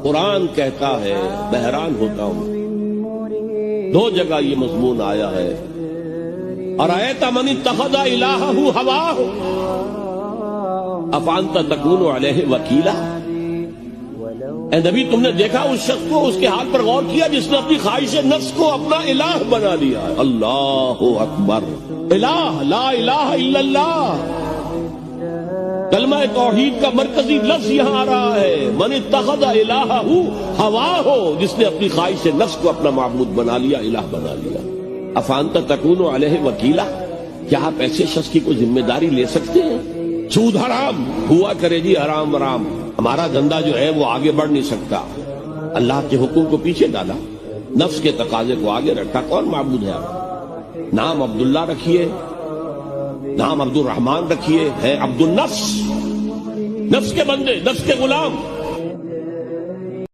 قرآن کہتا ہے، میں حیران ہوتا ہوں، دو جگہ یہ مضمون آیا ہے، ارأیت من اتخذ الہہ ہواہ افانت تکون علیہ وکیلا۔ اے نبی، تم نے دیکھا اس شخص کو، اس کے حال پر غور کیا جس نے اپنی خواہش نفس کو اپنا الہ بنا لیا ہے۔ اللہ اکبر، الہ، لا الہ الا اللہ، کلمہ توحید کا مرکزی لفظ یہاں آ رہا ہے، من اتخذ الہہ ہواہ، جس نے اپنی خواہش نفس کو اپنا معبود بنا لیا، الہ بنا لیا۔ افانت تکون علیہ وکیلا، کیا آپ ایسے شخص کی کوئی ذمہ داری لے سکتے ہیں؟ سود حرام ہوا کرے جی، حرام حرام، ہمارا دھندا جو ہے وہ آگے بڑھ نہیں سکتا، اللہ کے حکم کو پیچھے ڈالا، نفس کے تقاضے کو آگے رکھا۔ کون معبود ہے آپ؟ نام عبداللہ رکھیے، نام عبد الرحمن رکھیے، ہے عبد النفس، نفس کے بندے، نفس کے غلام۔